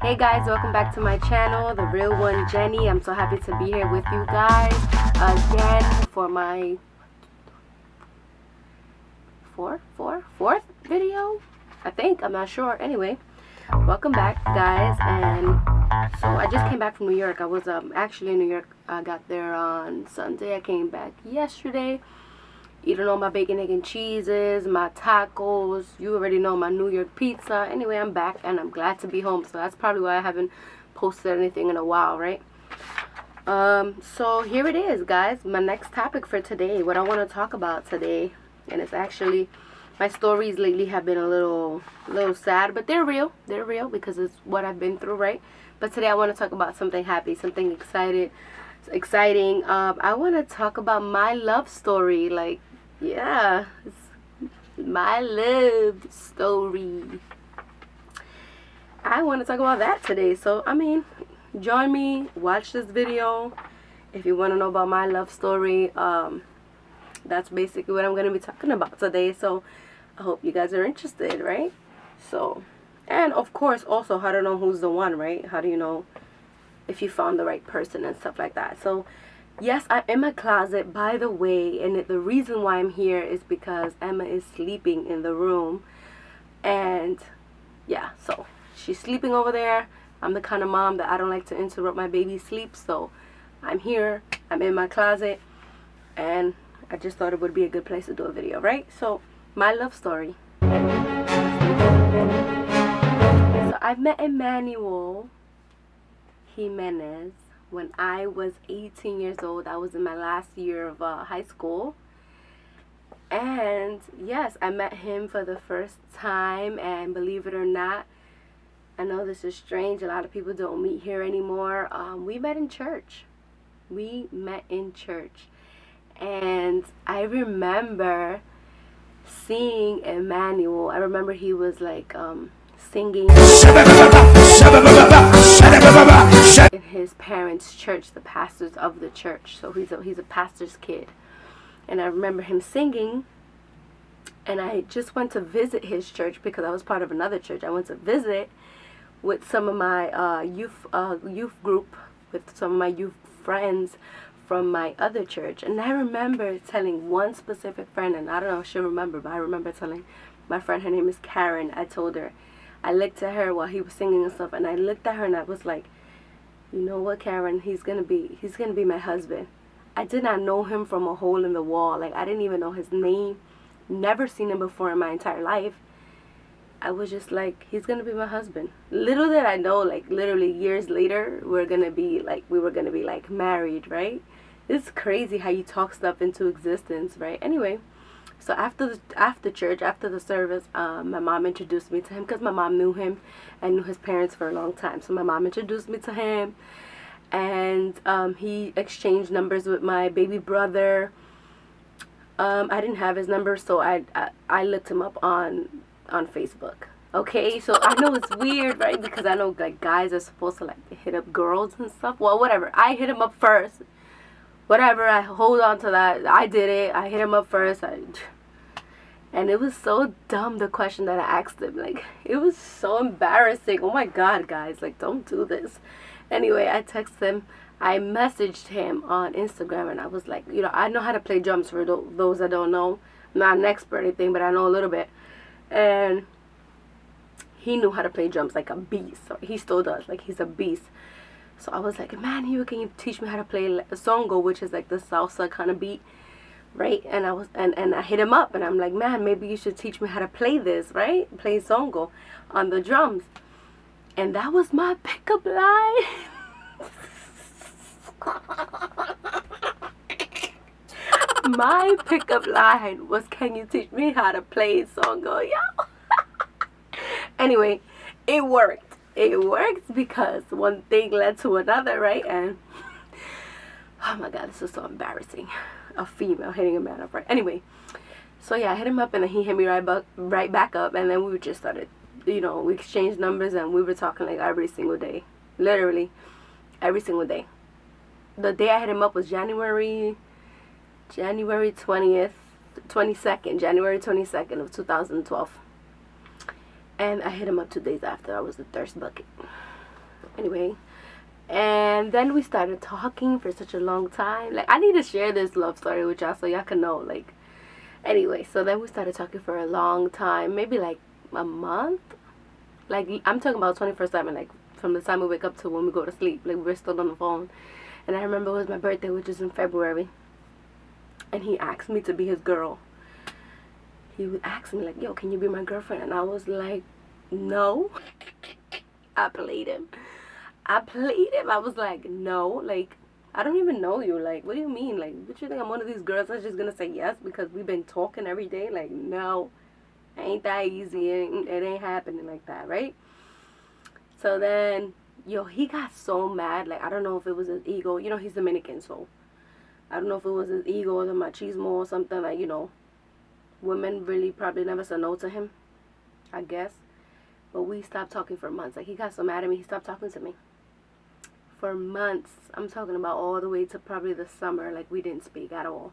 Hey guys, welcome back to my channel, The Real One Jenny. I'm so happy to be here with you guys again for my fourth video, I think. I'm not sure. Anyway, welcome back guys. And so I just came back from New York. I was actually in New York. I got there on Sunday. I came back yesterday, eating all my bacon, egg, and cheeses, my tacos. You already know, my New York pizza. Anyway, I'm back and I'm glad to be home. So that's probably why I haven't posted anything in a while, right? So here it is, guys. My next topic for today, what I want to talk about today, and it's actually, my stories lately have been a little sad, but they're real. They're real because it's what I've been through, right? But today I want to talk about something happy, something exciting. I want to talk about my love story. Like, yeah, it's my love story. I want to talk about that today. So, I mean, join me, watch this video if you want to know about my love story. That's basically what I'm going to be talking about today. So, I hope you guys are interested, right? So, and of course, also how to know who's the one, right? How do you know if you found the right person and stuff like that? So, yes, I'm in my closet, by the way, and the reason why I'm here is because Emma is sleeping in the room, and yeah, so she's sleeping over there. I'm the kind of mom that I don't like to interrupt my baby's sleep, so I'm here, I'm in my closet, and I just thought it would be a good place to do a video, right? So, my love story. So, I met Emanuel Jimenez when I was 18 years old. I was in my last year of high school. And yes, I met him for the first time, and believe it or not, I know this is strange, a lot of people don't meet here anymore. We met in church. And I remember seeing Emanuel. I remember he was like singing in his parents' church, the pastors of the church. So he's a pastor's kid. And I remember him singing, and I just went to visit his church because I was part of another church. I went to visit with some of my youth group, with some of my youth friends from my other church. And I remember telling one specific friend, and I don't know if she'll remember, but I remember telling my friend, her name is Karen, I told her, I looked at her while he was singing and stuff, and I looked at her and I was like, you know what, Karen, he's gonna be my husband. I did not know him from a hole in the wall. Like, I didn't even know his name, never seen him before in my entire life. I was just like, he's gonna be my husband. Little did I know, like, literally years later, we were gonna be like married, right? It's crazy how you talk stuff into existence, right? Anyway, so after church, after the service, my mom introduced me to him because my mom knew him and knew his parents for a long time. So my mom introduced me to him, and he exchanged numbers with my baby brother. I didn't have his number, so I looked him up on Facebook. Okay, so I know it's weird, right? Because I know like guys are supposed to like hit up girls and stuff. Well, whatever. I hit him up first. Whatever, I hold on to that. I did it. I hit him up first. And it was so dumb, the question that I asked him. Like, it was so embarrassing. Oh my God, guys. Like, don't do this. Anyway, I texted him. I messaged him on Instagram, and I was like, you know, I know how to play drums for those that don't know. I'm not an expert or anything, but I know a little bit. And he knew how to play drums like a beast. So he still does. Like, he's a beast. So I was like, man, can you teach me how to play a songo, which is like the salsa kind of beat, right? And I hit him up, and I'm like, man, maybe you should teach me how to play this, right? Play songo on the drums. And that was my pickup line. My pickup line was, can you teach me how to play songo, yo? Anyway, it worked. It worked because one thing led to another, right? And oh my God, this is so embarrassing. A female hitting a man up, right? Anyway, so yeah, I hit him up, and then he hit me right back up, and then we just started, you know, we exchanged numbers, and we were talking like every single day, literally every single day. The day I hit him up was January 22nd of 2012. And I hit him up 2 days after. I was the thirst bucket. Anyway, and then we started talking for such a long time. Like, I need to share this love story with y'all so y'all can know. Like, anyway, so then we started talking for a long time, maybe like a month. Like, I'm talking about 24/7, like from the time we wake up to when we go to sleep. Like, we're still on the phone. And I remember it was my birthday, which is in February. And he asked me to be his girl. He would ask me, like, yo, can you be my girlfriend? And I was like, no. I played him. I was like, no. Like, I don't even know you. Like, what do you mean? Like, what you think I'm one of these girls that's just going to say yes because we've been talking every day? Like, no. Ain't that easy. It ain't happening like that, right? So then, yo, he got so mad. Like, I don't know if it was his ego. You know, he's Dominican, so I don't know if it was his ego or the machismo or something. Like, you know, women really probably never said no to him, I guess. But we stopped talking for months. Like, he got so mad at me, he stopped talking to me. For months. I'm talking about all the way to probably the summer. Like, we didn't speak at all.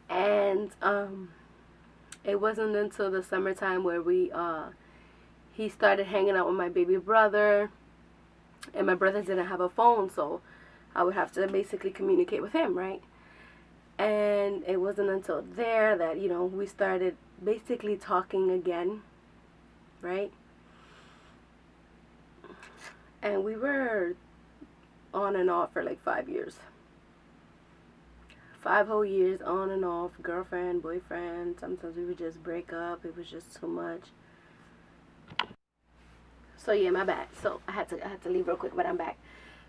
And, it wasn't until the summertime where he started hanging out with my baby brother. And my brother didn't have a phone, so I would have to basically communicate with him, right? And it wasn't until there that, you know, we started basically talking again, right? And we were on and off for like 5 years. 5 whole years on and off, girlfriend, boyfriend. Sometimes we would just break up. It was just too much. So yeah, my bad. So I had to leave real quick, but I'm back.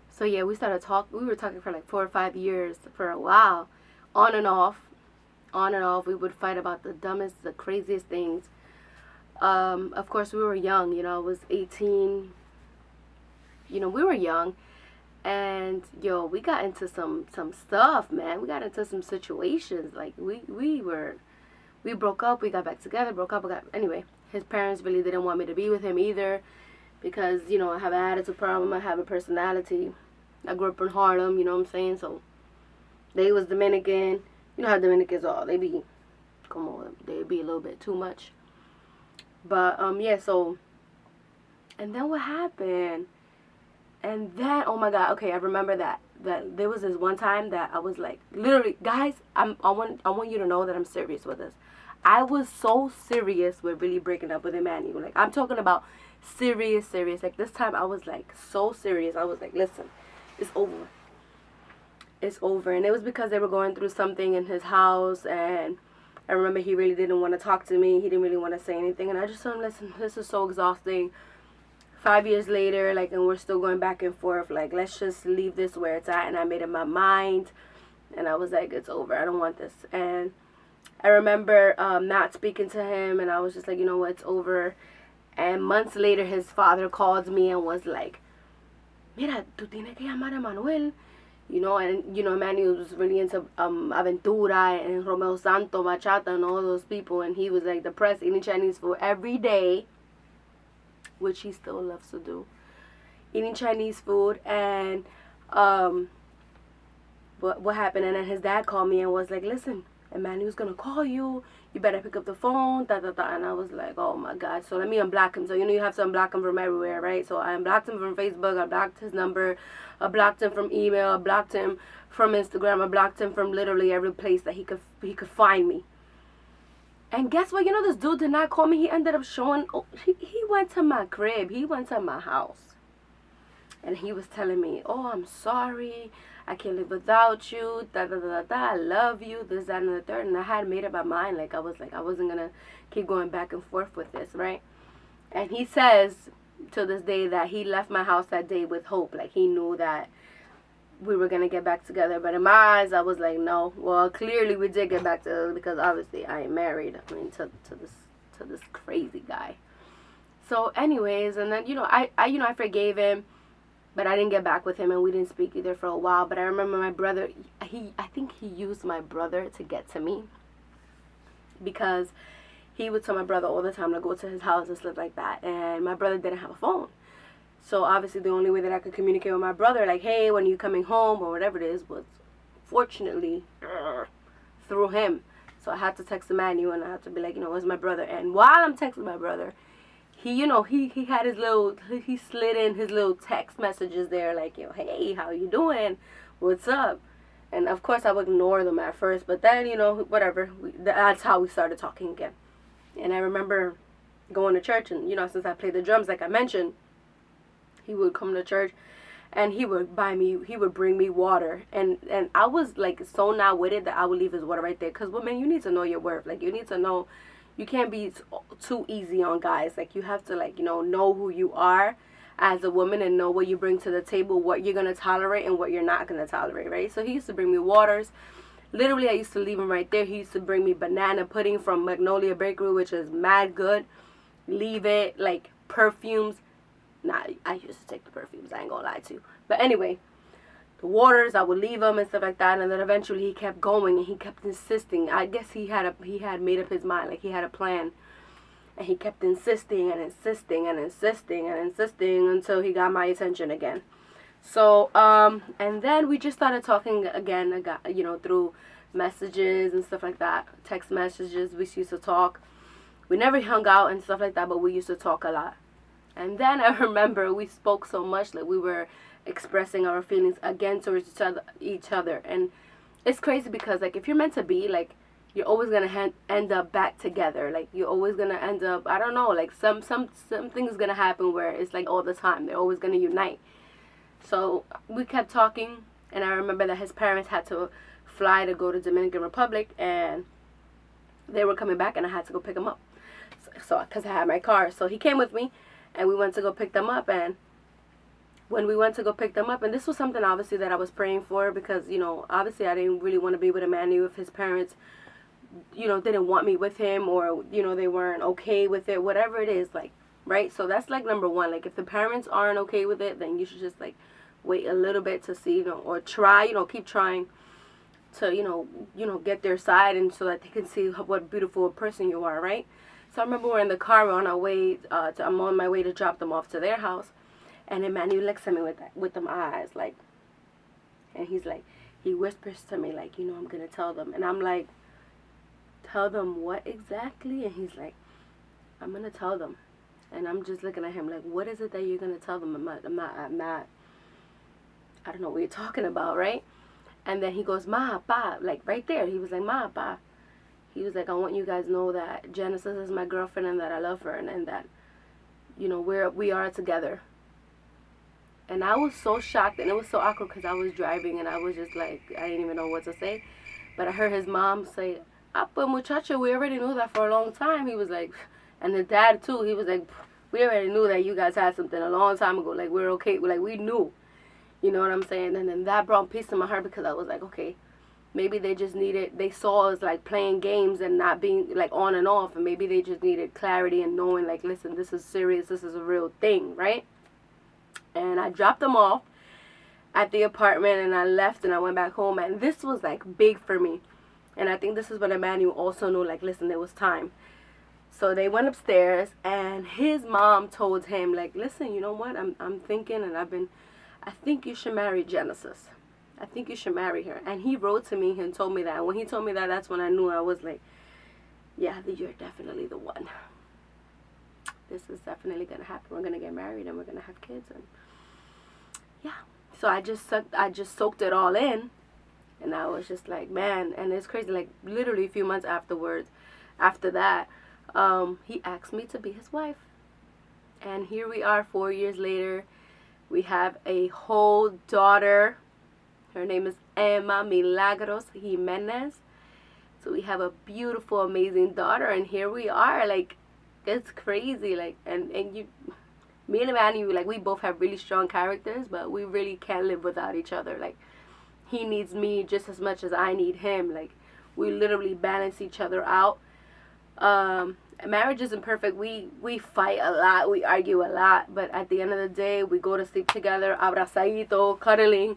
So yeah, we were talking for like 4 or 5 years for a while, on and off. On and off. We would fight about the dumbest, the craziest things. Of course, we were young. You know, I was 18. You know, we were young. And yo, we got into some stuff, man. We got into some situations. Like, we broke up, we got back together, broke up, anyway. His parents really didn't want me to be with him either, because, you know, I have an attitude problem, I have a personality. I grew up in Harlem, you know what I'm saying? So they was Dominican. You know how Dominicans are. They be a little bit too much. But yeah, so, and then what happened? And then, oh my God, okay, I remember that there was this one time that I was like, literally, guys, I want you to know that I'm serious with this. I was so serious with really breaking up with Emanuel. Like, I'm talking about serious. Like, this time I was like so serious. I was like, listen, it's over. It's over. And it was because they were going through something in his house, and I remember he really didn't want to talk to me. He didn't really want to say anything, and I just told him, listen, this is so exhausting. 5 years later, like, and we're still going back and forth. Like, let's just leave this where it's at. And I made up my mind, and I was like, it's over. I don't want this. And I remember not speaking to him, and I was just like, you know what, it's over. And months later, his father called me and was like, mira, tú tienes que llamar a Manuel. You know, and, you know, Emmanuel was really into Aventura and Romeo Santo, Bachata, and all those people. And he was, like, depressed, eating Chinese food every day, which he still loves to do. Eating Chinese food. And what happened? And then his dad called me and was like, listen, Emmanuel's going to call you. You better pick up the phone, And I was like, oh, my God. So let me unblock him. So, you know, you have to unblock him from everywhere, right? So I unblocked him from Facebook. I blocked his number. I blocked him from email. I blocked him from Instagram. I blocked him from literally every place that he could find me. And guess what? You know, this dude did not call me. He ended up showing... Oh, he went to my crib. He went to my house. And he was telling me, oh, I'm sorry. I can't live without you. I love you. This, that, and the third. And I had made up my mind. Like, I wasn't going to keep going back and forth with this, right? And he says to this day that he left my house that day with hope. Like, he knew that we were going to get back together. But in my eyes, I was like, no. Well, clearly we did get back together, because obviously I ain't married. I mean, to this crazy guy. So anyways, and then, you know, I forgave him. But I didn't get back with him, and we didn't speak either for a while. But I remember my brother, I think he used my brother to get to me, because he would tell my brother all the time to go to his house and stuff like that. And my brother didn't have a phone. So obviously the only way that I could communicate with my brother, like, hey, when are you coming home, or whatever it is, was fortunately through him. So I had to text Emmanuel, and I had to be like, you know, where's my brother? And while I'm texting my brother, he, he had his little, he slid in his little text messages there, like, hey, how you doing? What's up? And of course I would ignore them at first, but then, whatever. That's how we started talking again. And I remember going to church, and, since I played the drums, like I mentioned, he would come to church, and he would bring me water. And I was, like, so not with it that I would leave his water right there. Because, women, you need to know your worth. Like, you need to know, you can't be too easy on guys. Like, you have to, like, know who you are as a woman and know what you bring to the table, what you're going to tolerate and what you're not going to tolerate, right? So he used to bring me waters. Literally, I used to leave him right there. He used to bring me banana pudding from Magnolia Bakery, which is mad good. Leave it, like, perfumes. Nah, I used to take the perfumes, I ain't gonna lie to you. But anyway, the waters, I would leave them and stuff like that. And then eventually he kept going, and he kept insisting. I guess he had made up his mind, like he had a plan. And he kept insisting and insisting and insisting and insisting until he got my attention again. So, and then we just started talking again, through messages and stuff like that. Text messages, we used to talk. We never hung out and stuff like that, but we used to talk a lot. And then I remember we spoke so much that we were expressing our feelings again towards each other. And it's crazy because, like, if you're meant to be, like, you're always gonna end up back together. Like, you're always gonna end up, I don't know, like, something's gonna happen where it's like all the time they're always gonna unite. So we kept talking, and I remember that his parents had to fly to go to Dominican Republic, and they were coming back, and I had to go pick them up. So because I had my car, so he came with me, and we went to go pick them up. And when we went to go pick them up, and this was something obviously that I was praying for, because obviously I didn't really want to be with Emanuel if his parents didn't want me with him, or they weren't okay with it, whatever it is, like, right? So that's, like, number one. Like, if the parents aren't okay with it, then you should just, like, wait a little bit to see, or try, keep trying to, get their side, and so that they can see what beautiful person you are, right? So I remember we're in the car, we're on our way, I'm on my way to drop them off to their house, and Emmanuel looks at me with them eyes, like, and he's like, he whispers to me, like, I'm going to tell them. And I'm like, tell them what exactly? And he's like, I'm going to tell them. And I'm just looking at him like, what is it that you're going to tell them? I'm not, I don't know what you're talking about, right? And then he goes, Ma, Pa, like, right there. He was like, Ma, Pa. He was like, I want you guys to know that Genesis is my girlfriend and that I love her, and that, we are together. And I was so shocked, and it was so awkward because I was driving, and I was just like, I didn't even know what to say. But I heard his mom say, But muchacho, we already knew that for a long time. He was like, and the dad too, he was like, we already knew that you guys had something a long time ago. Like, we're okay. Like, we knew. You know what I'm saying? And then that brought peace in my heart, because I was like, okay, maybe they just they saw us, like, playing games and not being, like, on and off. And maybe they just needed clarity and knowing, like, listen, this is serious. This is a real thing, right? And I dropped them off at the apartment, and I left, and I went back home. And this was, like, big for me. And I think this is what Emmanuel also knew, like, listen, there was time. So they went upstairs, and his mom told him, like, listen, you know what? I'm thinking, and I think you should marry Genesis. I think you should marry her. And he wrote to me and told me that. And when he told me that, that's when I knew. I was like, yeah, you're definitely the one. This is definitely going to happen. We're going to get married, and we're going to have kids. And yeah. So I just soaked it all in. And I was just like, man. And it's crazy. Like, literally a few months after that, he asked me to be his wife. And here we are 4 years later. We have a whole daughter. Her name is Emma Milagros Jimenez. So we have a beautiful, amazing daughter. And here we are. Like, it's crazy. Like, and me and Emmanuel, like, we both have really strong characters, but we really can't live without each other. Like, he needs me just as much as I need him. Like, we literally balance each other out. Marriage isn't perfect. We fight a lot, we argue a lot, but at the end of the day, we go to sleep together, abrazadito, cuddling,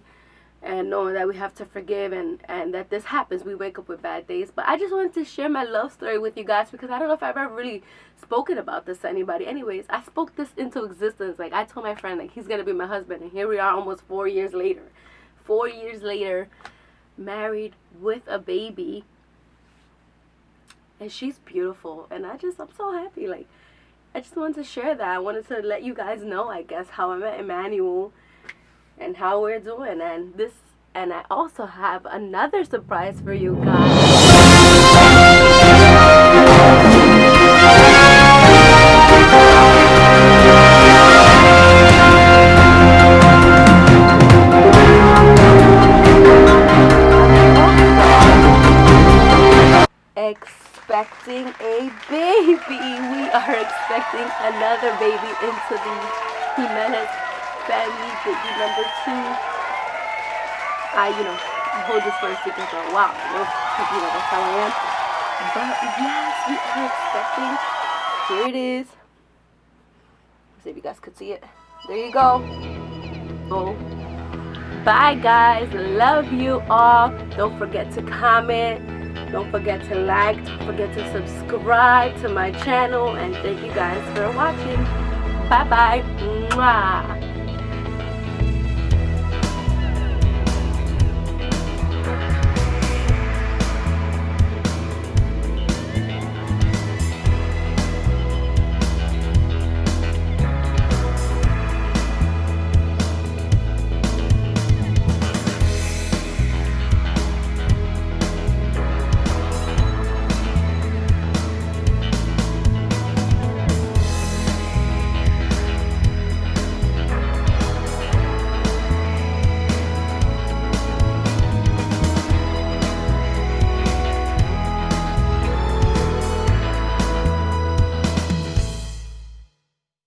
and knowing that we have to forgive, and that this happens. We wake up with bad days. But I just wanted to share my love story with you guys, because I don't know if I've ever really spoken about this to anybody. Anyways, I spoke this into existence. Like, I told my friend, like, he's gonna be my husband, and here we are almost 4 years later. 4 years later, married with a baby. And she's beautiful, and I'm so happy. Like, I just wanted to share that. I wanted to let you guys know, I guess, how I met Emmanuel and how we're doing. And I also have another surprise for you guys. Expecting a baby. We are expecting another baby into the Jimenez family, baby number 2. I hold this for a secret for a while, because that's how I am. But yes, we are expecting. Here it is. Let's see if you guys could see it. There you go. Oh. Bye guys. Love you all. Don't forget to comment. Don't forget to like, don't forget to subscribe to my channel, and thank you guys for watching. Bye bye. Mwah.